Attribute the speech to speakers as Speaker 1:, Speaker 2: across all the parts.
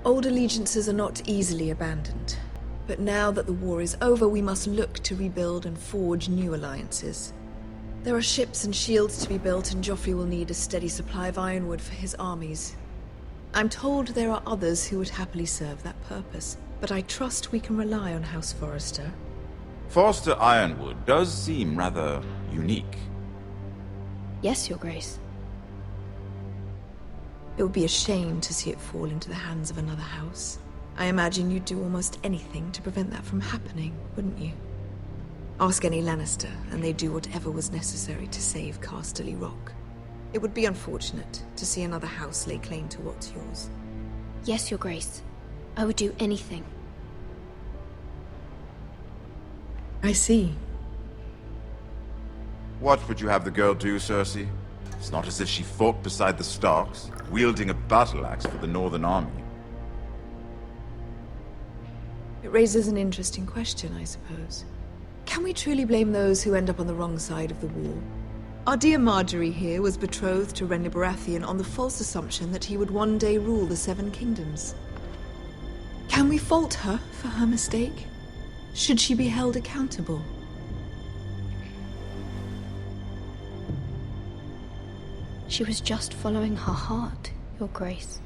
Speaker 1: Old allegiances are not easily abandoned. But now that the war is over, we must look to rebuild and forge new alliances. There are ships and shields to be built, and Joffrey will need a steady supply of ironwood for his armies. I'm told there are others who would happily serve that purpose, but I trust we can rely on House Forrester.
Speaker 2: Forrester Ironwood does seem rather unique.
Speaker 3: Yes, Your Grace.
Speaker 1: It would be a shame to see it fall into the hands of another house. I imagine you'd do almost anything to prevent that from happening, wouldn't you? Ask any Lannister, and they'd do whatever was necessary to save Casterly Rock. It would be unfortunate to see another house lay claim to what's yours.
Speaker 3: Yes, Your Grace. I would do anything.
Speaker 1: I see.
Speaker 2: What would you have the girl do, Cersei? It's not as if she fought beside the Starks, wielding a battle axe for the Northern Army.
Speaker 1: It raises an interesting question, I suppose. Can we truly blame those who end up on the wrong side of the war? Our dear Marjorie here was betrothed to Renly Baratheon on the false assumption that he would one day rule the Seven Kingdoms. Can we fault her for her mistake? Should she be held accountable?
Speaker 3: She was just following her heart, Your Grace.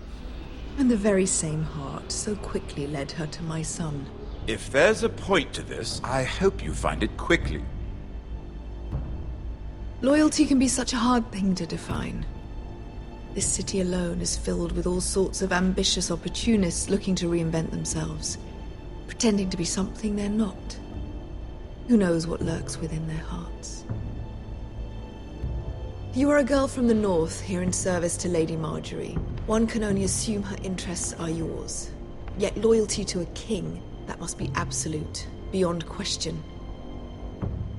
Speaker 1: And the very same heart so quickly led her to my son.
Speaker 2: If there's a point to this, I hope you find it quickly.
Speaker 1: Loyalty can be such a hard thing to define. This city alone is filled with all sorts of ambitious opportunists looking to reinvent themselves, pretending to be something they're not. Who knows what lurks within their hearts? You are a girl from the north, here in service to Lady Marjorie. One can only assume her interests are yours. Yet loyalty to a king, that must be absolute, beyond question.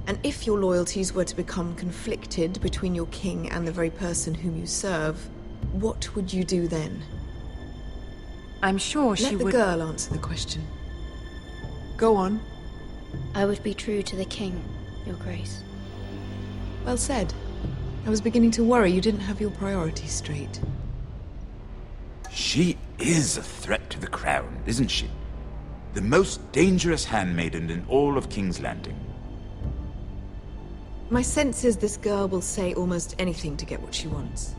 Speaker 1: And if your loyalties were to become conflicted between your king and the very person whom you serve, what would you do then?
Speaker 4: I'm sure she
Speaker 1: would... Let the girl answer the question. Go on.
Speaker 3: I would be true to the king, Your Grace.
Speaker 1: Well said. I was beginning to worry you didn't have your priorities straight.
Speaker 2: She is a threat to the crown, isn't she? The most dangerous handmaiden in all of King's Landing.
Speaker 1: My sense is this girl will say almost anything to get what she wants.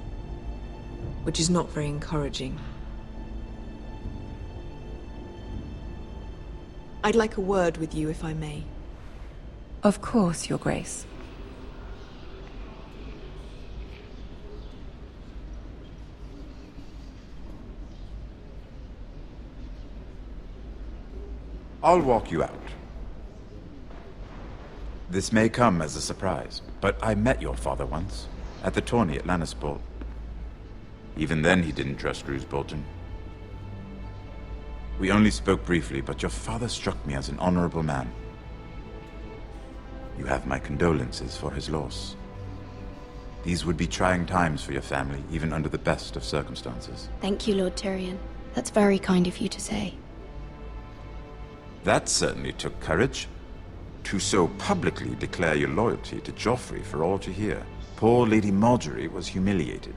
Speaker 1: Which is not very encouraging. I'd like a word with you, if I may.
Speaker 4: Of course, Your Grace.
Speaker 2: I'll walk you out. This may come as a surprise, but I met your father once, at the tourney at Lannisport. Even then he didn't trust Roose Bolton. We only spoke briefly, but your father struck me as an honorable man. You have my condolences for his loss. These would be trying times for your family, even under the best of circumstances.
Speaker 3: Thank you, Lord Tyrion. That's very kind of you to say.
Speaker 2: That certainly took courage. To so publicly declare your loyalty to Joffrey for all to hear. Poor Lady Marjorie was humiliated,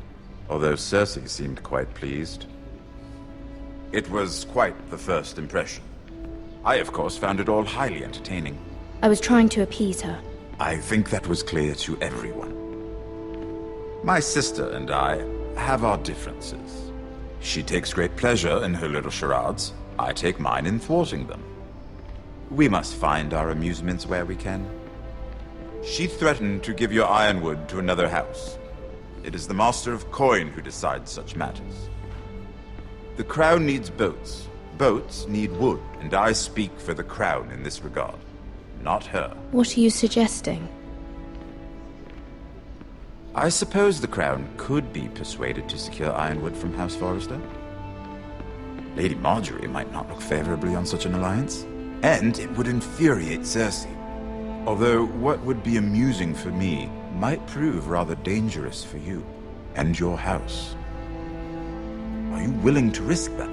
Speaker 2: although Cersei seemed quite pleased. It was quite the first impression. I, of course, found it all highly entertaining.
Speaker 3: I was trying to appease her.
Speaker 2: I think that was clear to everyone. My sister and I have our differences. She takes great pleasure in her little charades. I take mine in thwarting them. We must find our amusements where we can. She threatened to give your ironwood to another house. It is the Master of Coin who decides such matters. The Crown needs boats. Boats need wood, and I speak for the Crown in this regard, not her.
Speaker 3: What are you suggesting?
Speaker 2: I suppose the Crown could be persuaded to secure ironwood from House Forrester. Lady Marjorie might not look favorably on such an alliance. And it would infuriate Cersei. Although what would be amusing for me might prove rather dangerous for you and your house. Are you willing to risk that?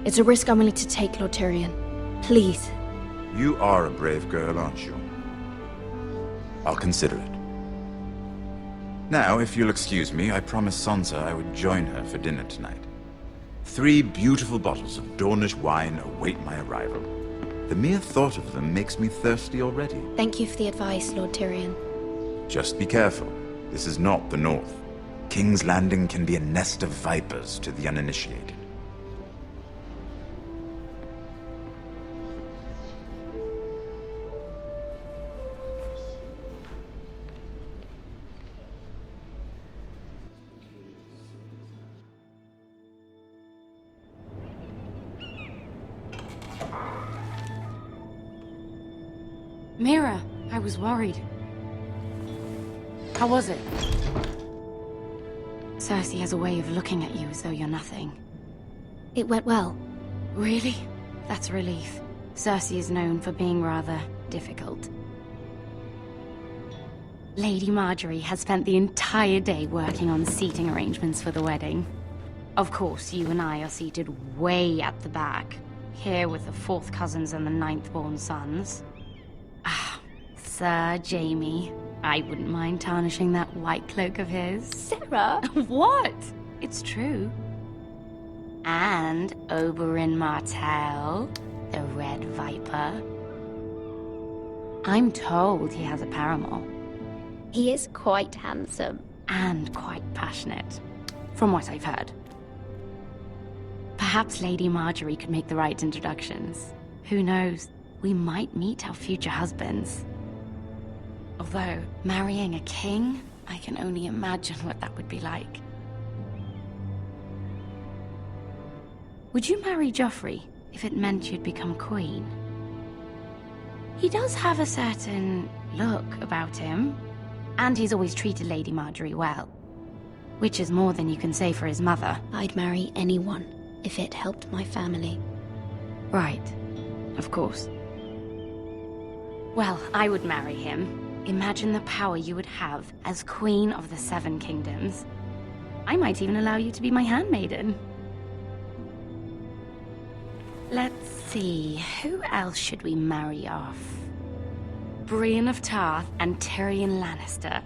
Speaker 3: It's a risk I'm willing to take, Lord Tyrion. Please.
Speaker 2: You are a brave girl, aren't you? I'll consider it. Now, if you'll excuse me, I promised Sansa I would join her for dinner tonight. 3 beautiful bottles of Dornish wine await my arrival. The mere thought of them makes me thirsty already.
Speaker 3: Thank you for the advice, Lord Tyrion.
Speaker 2: Just be careful. This is not the North. King's Landing can be a nest of vipers to the uninitiated.
Speaker 5: Mira, I was worried. How was it? Cersei has a way of looking at you as though you're nothing.
Speaker 3: It went well.
Speaker 5: Really? That's a relief. Cersei is known for being rather difficult. Lady Margaery has spent the entire day working on seating arrangements for the wedding. Of course, you and I are seated way at the back, here with the 4th cousins and the 9th-born sons. Ah, Sir Jaime. I wouldn't mind tarnishing that white cloak of his.
Speaker 3: Sarah!
Speaker 5: What? It's true. And Oberyn Martell, the Red Viper. I'm told he has a paramour.
Speaker 3: He is quite handsome.
Speaker 5: And quite passionate, from what I've heard. Perhaps Lady Margaery could make the right introductions. Who knows? We might meet our future husbands. Although, marrying a king, I can only imagine what that would be like. Would you marry Joffrey if it meant you'd become queen? He does have a certain look about him, and he's always treated Lady Margaery well. Which is more than you can say for his mother.
Speaker 3: I'd marry anyone if it helped my family.
Speaker 5: Right. Of course. Well, I would marry him. Imagine the power you would have as Queen of the 7 Kingdoms. I might even allow you to be my handmaiden. Let's see, who else should we marry off? Brienne of Tarth and Tyrion Lannister.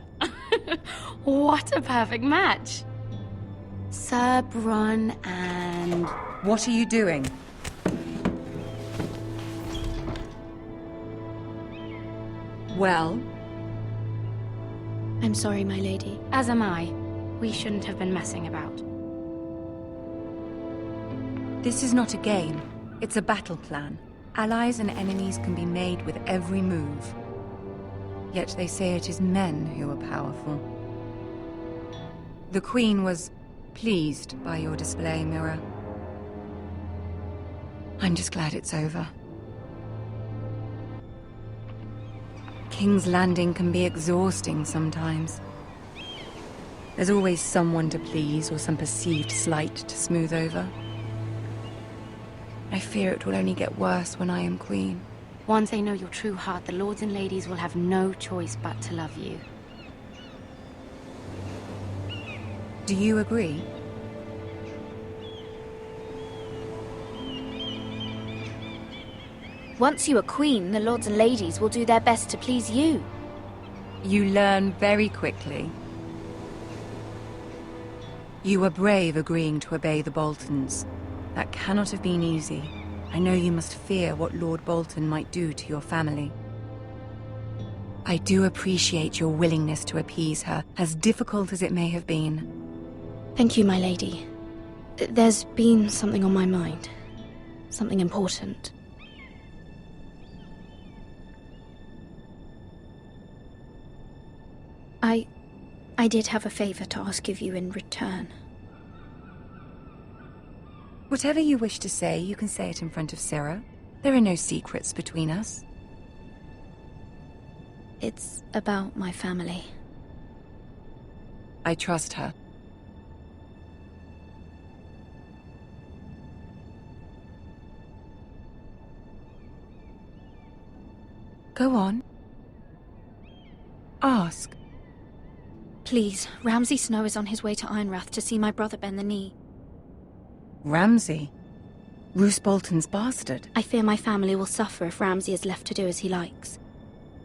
Speaker 5: What a perfect match! Sir Bronn and...
Speaker 4: What are you doing? Well?
Speaker 3: I'm sorry, my lady.
Speaker 5: As am I. We shouldn't have been messing about.
Speaker 4: This is not a game. It's a battle plan. Allies and enemies can be made with every move. Yet they say it is men who are powerful. The Queen was pleased by your display, Mira. I'm just glad it's over. King's Landing can be exhausting sometimes. There's always someone to please or some perceived slight to smooth over. I fear it will only get worse when I am queen.
Speaker 5: Once they know your true heart, the lords and ladies will have no choice but to love you.
Speaker 4: Do you agree?
Speaker 3: Once you are queen, the lords and ladies will do their best to please you.
Speaker 4: You learn very quickly. You were brave agreeing to obey the Boltons. That cannot have been easy. I know you must fear what Lord Bolton might do to your family. I do appreciate your willingness to appease her, as difficult as it may have been.
Speaker 3: Thank you, my lady. There's been something on my mind. Something important. I did have a favor to ask of you in return.
Speaker 4: Whatever you wish to say, you can say it in front of Sarah. There are no secrets between us.
Speaker 3: It's about my family.
Speaker 4: I trust her. Go on. Ask.
Speaker 3: Please, Ramsay Snow is on his way to Ironrath to see my brother bend the knee.
Speaker 4: Ramsay? Roose Bolton's bastard?
Speaker 3: I fear my family will suffer if Ramsay is left to do as he likes.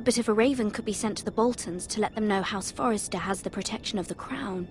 Speaker 3: But if a raven could be sent to the Boltons to let them know House Forrester has the protection of the crown,